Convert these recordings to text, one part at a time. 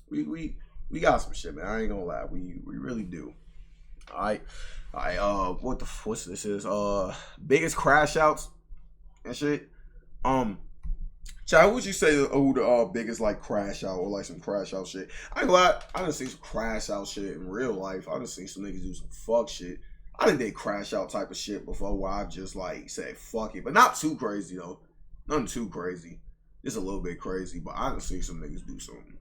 We got some shit, man. I ain't gonna lie. We really do. All right. What's this is? Biggest crash outs and shit. Chad, what would you say who the biggest like crash out or like some crash out shit? I ain't gonna lie, I done seen some crash out shit in real life. I done seen some niggas do some fuck shit. I done did crash out type of shit before where I've just like said fuck it, but not too crazy though. Nothing too crazy. Just a little bit crazy, but I done seen some niggas do some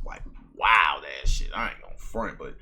like wild ass shit. I ain't gonna front, but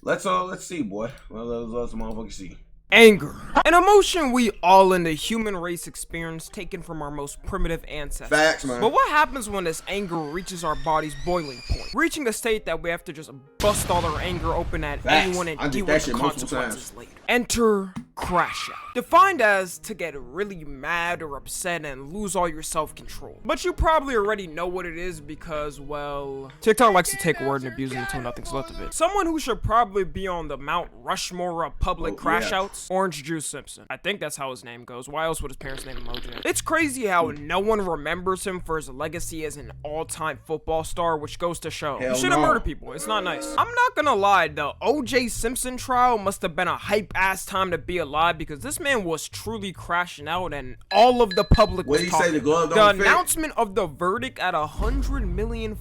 let's see, boy. Let's motherfucking see. Anger, an emotion we all in the human race experience, taken from our most primitive ancestors. Facts, man. But what happens when this anger reaches our body's boiling point, reaching a state that we have to just bust all our anger open at anyone and deal with the consequences later? Enter crash out. Defined as to get really mad or upset and lose all your self-control. But you probably already know what it is because, well, TikTok likes to take a word and abuse it until nothing's left of it. Someone who should probably be on the Mount Rushmore of public crash outs, Orange Juice Simpson. I think that's how his name goes. Why else would his parents name him OJ? It's crazy how no one remembers him for his legacy as an all-time football star, which goes to show you shouldn't murder people. It's not nice. I'm not gonna lie, the OJ Simpson trial must have been a hype-ass time to be alive because this man was truly crashing out and all of the public was talking. The announcement of the verdict at 100 million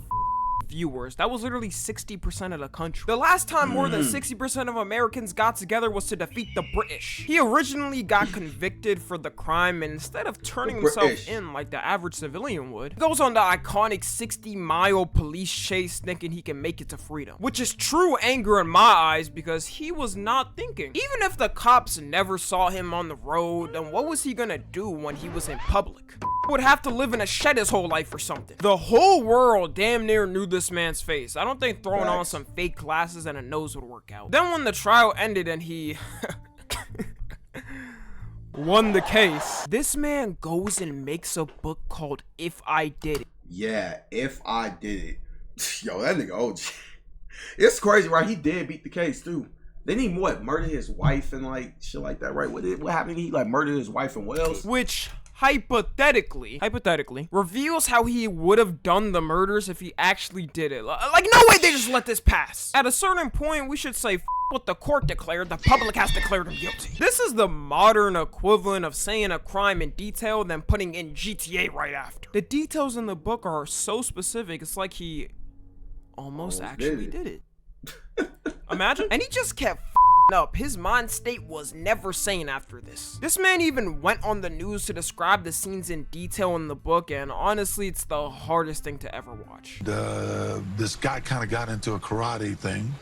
viewers. That was literally 60% of the country. The last time more than 60% of Americans got together was to defeat the British. He originally got convicted for the crime, and instead of turning himself in like the average civilian would, he goes on the iconic 60-mile police chase thinking he can make it to freedom. Which is true anger in my eyes because he was not thinking. Even if the cops never saw him on the road, then what was he gonna do when he was in public? Would have to live in a shed his whole life or something. The whole world damn near knew this man's face. I don't think throwing on some fake glasses and a nose would work out. Then when the trial ended and he won the case, this man goes and makes a book called If I Did It. Yeah, If I Did It. Yo, that nigga OG. It's crazy, right? He did beat the case too. Didn't he murder his wife and like shit like that, right? What happened? He like murdered his wife and what else? Which hypothetically reveals how he would have done the murders if he actually did it. Like, no way they just let this pass. At a certain point, we should say, F what the court declared, the public has declared him guilty. This is the modern equivalent of saying a crime in detail, then putting in GTA right after. The details in the book are so specific, it's like he almost actually did it. Imagine? And he just kept up. His mind state was never sane after this. This man even went on the news to describe the scenes in detail in the book, and honestly, it's the hardest thing to ever watch. This guy kind of got into a karate thing,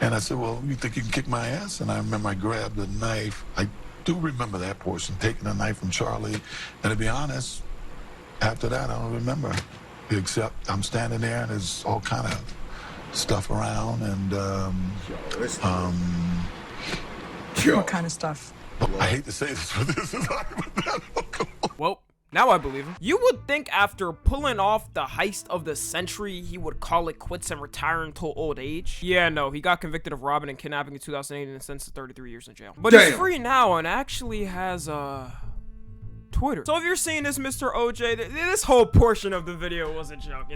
and I said, well, you think you can kick my ass? And I remember I grabbed a knife. I do remember that portion, taking a knife from Charlie, and to be honest, after that, I don't remember, except I'm standing there and there's all kind of stuff around and what kind of stuff? I hate to say this, but this is hypothetical. Well, now I believe him. You would think after pulling off the heist of the century, he would call it quits and retire until old age. Yeah, no, he got convicted of robbing and kidnapping in 2008 and sentenced to 33 years in jail. But he's free now and actually has Twitter. So if you're seeing this, Mr. OJ, this whole portion of the video was a joke.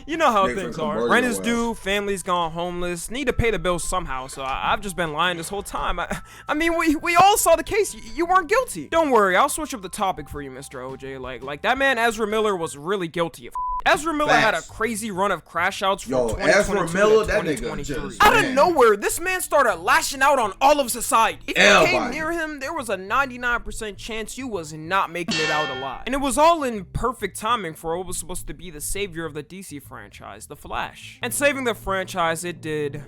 You know how things are. Rent is due, family's gone homeless, need to pay the bills somehow, so I've just been lying this whole time. I mean, we all saw the case. You weren't guilty. Don't worry, I'll switch up the topic for you, Mr. OJ. Like that man Ezra Miller was really guilty of Ezra Miller had a crazy run of crash outs from 2022 to 2023. Out of nowhere, this man started lashing out on all of society. If you came near him, there was a 99% chance you was not making it out alive. And it was all in perfect timing for what was supposed to be the savior of the DC franchise, The Flash. And saving the franchise, it did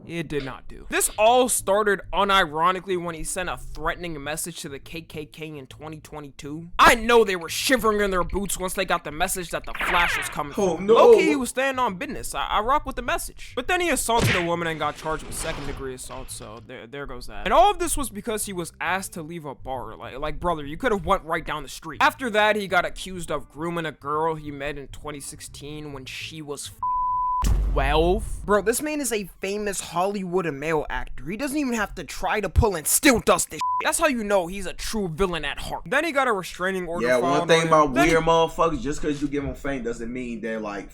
not do. This all started unironically when he sent a threatening message to the KKK in 2022. I know they were shivering in their boots once they got the message that the Flash was coming. Low-key, he was staying on business. I rock with the message. But then he assaulted a woman and got charged with second-degree assault, so there goes that. And all of this was because he was asked to leave a bar. Like brother, you could have went right down the street. After that, he got accused of grooming a girl he met in 2016 when she was 12? Bro, this man is a famous Hollywood male actor. He doesn't even have to try to pull and still does this shit. That's how you know he's a true villain at heart. Then he got a restraining order. Yeah, one thing about weird motherfuckers, just because you give them fame doesn't mean they're like,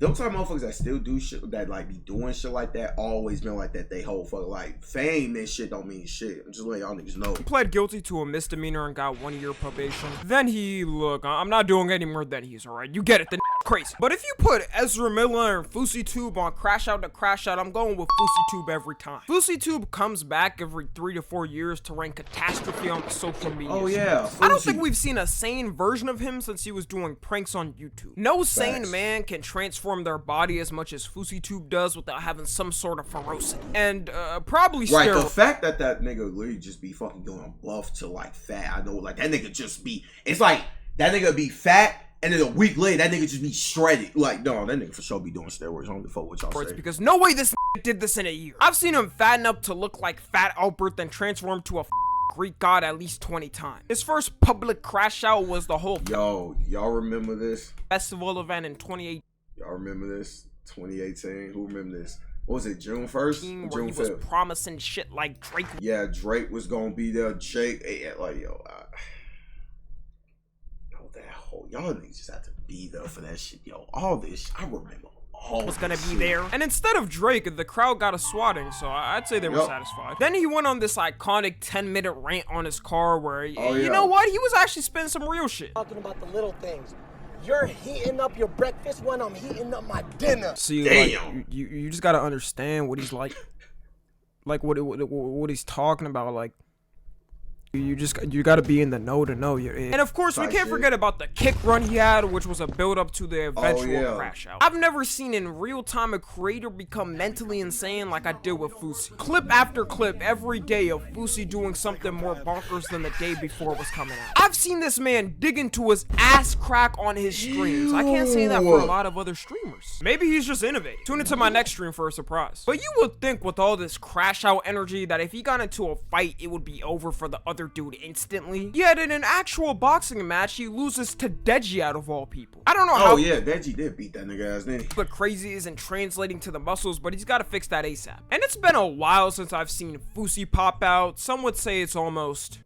them type of motherfuckers that still do shit, that like be doing shit like that, always been like that. They whole fuck like fame and shit don't mean shit. I'm just letting y'all niggas know. He pled guilty to a misdemeanor and got 1 year probation. Then look, I'm not doing any more than he's alright. You get it, the crazy. But if you put Ezra Miller and FouseyTube on Crash Out to Crash Out, I'm going with FouseyTube every time. FouseyTube comes back every 3 to 4 years to rank catastrophe on the social media. Oh yeah, I don't think we've seen a sane version of him since he was doing pranks on YouTube. No sane man can transform their body as much as FouseyTube does without having some sort of ferocity. And probably right, the fact that nigga literally just be fucking going buff to like fat. I know, like that nigga just be, it's like that nigga be fat and then a week later that nigga just be shredded. Like, no, that nigga for sure be doing steroids. I don't give a fuck what y'all say. Because no way this did this in a year. I've seen him fatten up to look like Fat Albert, then transform to a Greek god at least 20 times. His first public crash out was the whole y'all remember this festival event in 2018. Y'all remember this? 2018. Who remember this? What was it? June 1st? Where June he 5th? Was promising shit like Drake. Yeah, Drake was gonna be there. Jake, like that whole y'all niggas just have to be there for that shit, yo. All this, I remember. Was gonna be there. And instead of Drake, the crowd got a swatting, so I'd say they were satisfied. Then he went on this iconic 10-minute rant on his car where, you know what? He was actually spitting some real shit. Talking about the little things. You're heating up your breakfast when I'm heating up my dinner. See, like, you just gotta understand what he's like what he's talking about. Like, you gotta be in the know to know you're in. And of course, we can't forget about the kick run he had, which was a build up to the eventual crash out. I've never seen in real time a creator become mentally insane like I did with Fousey. Clip after clip every day of Fousey doing something more bonkers than the day before it was coming out. I've seen this man dig into his ass crack on his streams. I can't say that for a lot of other streamers. Maybe he's just innovating. Tune into my next stream for a surprise. But you would think with all this crash out energy that if he got into a fight, it would be over for the other dude instantly. Yet in an actual boxing match, he loses to Deji out of all people. I don't know how. Oh yeah, Deji did beat that nigga ass, didn't he? But crazy isn't translating to the muscles, but he's got to fix that ASAP. And it's been a while since I've seen Fousey pop out. Some would say it's almost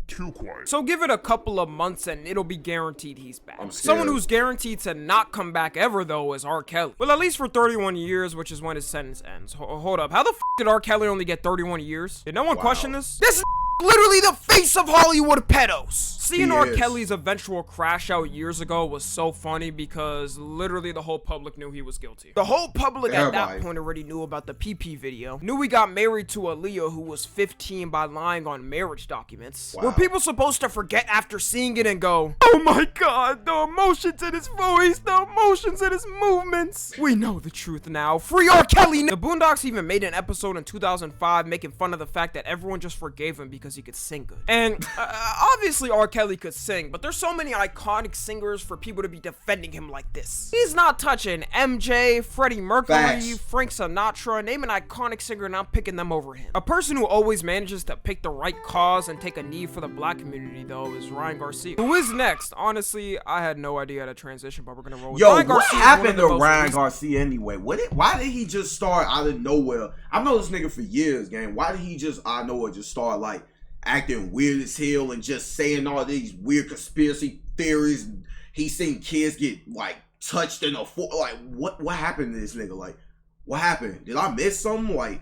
too quiet. So give it a couple of months and it'll be guaranteed he's back. Someone who's guaranteed to not come back ever though is R. Kelly. Well, at least for 31 years, which is when his sentence ends. Hold up, how the f did R. Kelly only get 31 years? Did no one question this? This is literally the face of Hollywood pedos. Seeing R. Kelly's eventual crash out years ago was so funny because literally the whole public knew he was guilty. The whole public at that point already knew about the PP video. Knew he got married to Aaliyah, who was 15, by lying on marriage documents. Were people supposed to forget after seeing it and go, oh my god, the emotions in his voice, the emotions in his movements. We know the truth now. Free R. Kelly. The Boondocks even made an episode in 2005 making fun of the fact that everyone just forgave him because he could sing good. And obviously R. Kelly could sing, but there's so many iconic singers for people to be defending him like this. He's not touching MJ, Freddie Mercury, Frank Sinatra. Name an iconic singer and I'm picking them over him. A person who always manages to pick the right cause and take a knee for the black community though is Ryan Garcia. Who is next? Honestly, I had no idea how to transition, but we're gonna roll with Ryan Garcia. What happened to Ryan Garcia anyway? Why did he just start out of nowhere? I've known this nigga for years, gang. Why did he just out of nowhere just start like acting weird as hell and just saying all these weird conspiracy theories? He seen kids get like touched in a like what happened to this nigga? Like what happened? Did I miss something? Like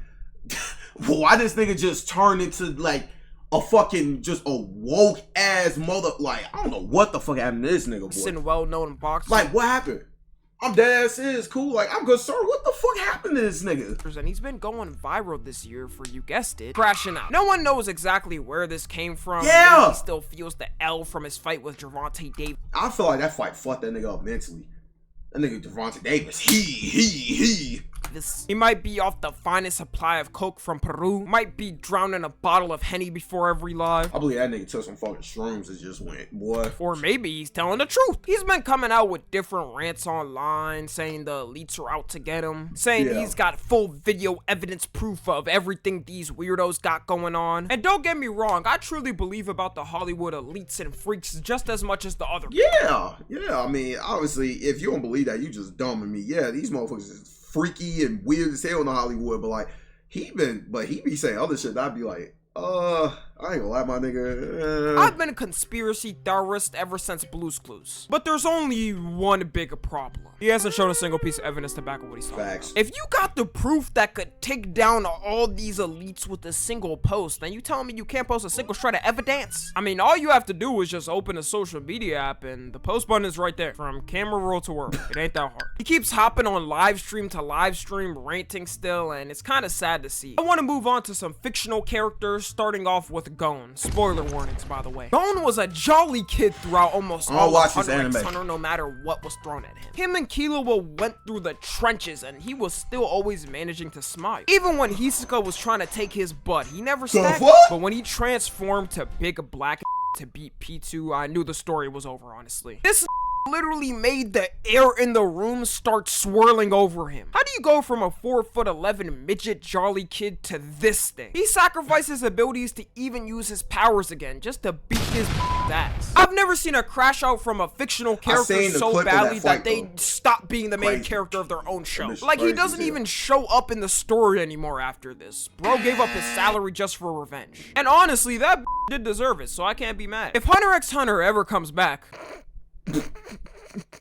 why this nigga just turned into like a fucking just a woke ass mother? Like I don't know what the fuck happened to this nigga, boy. Sitting well known in boxing. Like what happened? I'm dead ass serious, cool. Like, I'm concerned. What the fuck happened to this nigga? And he's been going viral this year for, you guessed it, crashing out. No one knows exactly where this came from. Yeah. He still feels the L from his fight with Gervonta Davis. I feel like that fight fucked that nigga up mentally. That nigga Gervonta Davis, he. He might be off the finest supply of coke from Peru. Might be drowning a bottle of Henny before every live. I believe that nigga took some fucking shrooms and just went, boy. Or maybe he's telling the truth. He's been coming out with different rants online, saying the elites are out to get him. Saying he's got full video evidence proof of everything these weirdos got going on. And don't get me wrong, I truly believe about the Hollywood elites and freaks just as much as the other. Yeah. I mean, obviously, if you don't believe that, you just dumbing me. Yeah, these motherfuckers is freaky and weird as hell in Hollywood, but like he be saying other shit that I'd be like, I ain't gonna lie, my nigga. I've been a conspiracy theorist ever since Blue's Clues. But there's only one big problem. He hasn't shown a single piece of evidence to back up what he's talking about. If you got the proof that could take down all these elites with a single post, then you telling me you can't post a single shred of evidence? I mean, all you have to do is just open a social media app and the post button is right there. From camera roll to work. It ain't that hard. He keeps hopping on live stream to live stream, ranting still, and it's kind of sad to see. I want to move on to some fictional characters, starting off with Gon. Spoiler warnings, by the way. Gon was a jolly kid throughout almost all of Hunter x Hunter, no matter what was thrown at him. Him and Killua went through the trenches, and he was still always managing to smile. Even when Hisoka was trying to take his butt, he never snapped. But when he transformed to Big Black to beat P2, I knew the story was over, honestly. This literally made the air in the room start swirling over him. How do you go from a 4'11" midget jolly kid to this thing? He sacrificed his abilities to even use his powers again just to beat his ass. I've never seen a crash out from a fictional character so badly that they stop being the main character of their own show. Like, he doesn't even show up in the story anymore after this. Bro gave up his salary just for revenge. And honestly, that did deserve it, so I can't be mad. If Hunter x Hunter ever comes back,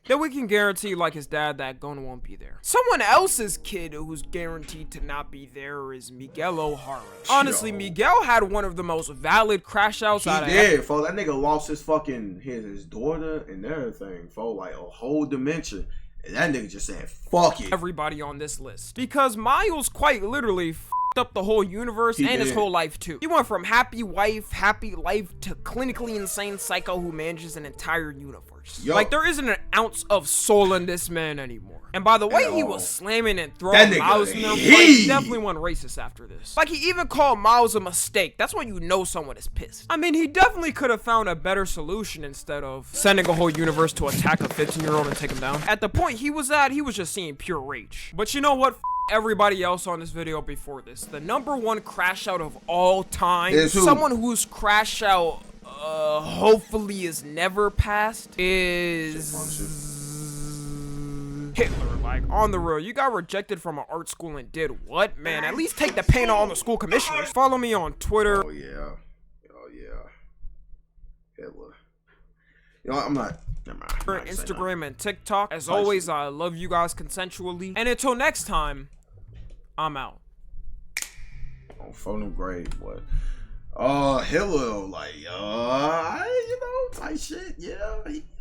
then we can guarantee, like his dad, that Gon won't be there. Someone else's kid who's guaranteed to not be there is Miguel O'Hara. Honestly, Miguel had one of the most valid crash outs out of He did, fo. That nigga lost his fucking his daughter and everything, fo. Like a whole dimension. And that nigga just said, fuck it. Everybody on this list. Because Miles quite literally up the whole universe and his whole life too. He went from happy wife, happy life to clinically insane psycho who manages an entire universe. Like, there isn't an ounce of soul in this man anymore. And by the way he was slamming and throwing Miles in there, he definitely went racist after this. Like, he even called Miles a mistake. That's when you know someone is pissed. I mean, he definitely could have found a better solution instead of sending a whole universe to attack a 15-year-old and take him down. At the point he was at, he was just seeing pure rage. But you know what? Everybody else on this video before this, the #1 crash out of all time, someone whose crash out hopefully is never passed, is Hitler. Like, on the real, you got rejected from an art school and did what? Man, at least take the pain on the school commissioners. Follow me on Twitter. Oh yeah, Hitler. You know, I'm not. Instagram and TikTok. As always, I love you guys consensually. And until next time, I'm out. On phone grade, what? Hitler, like, you know, type shit, yeah.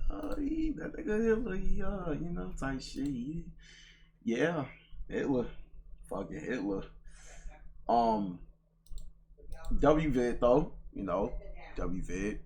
That nigga Hitler, you know, type shit, yeah. Hitler, fucking Hitler. WVid though, you know, WVid.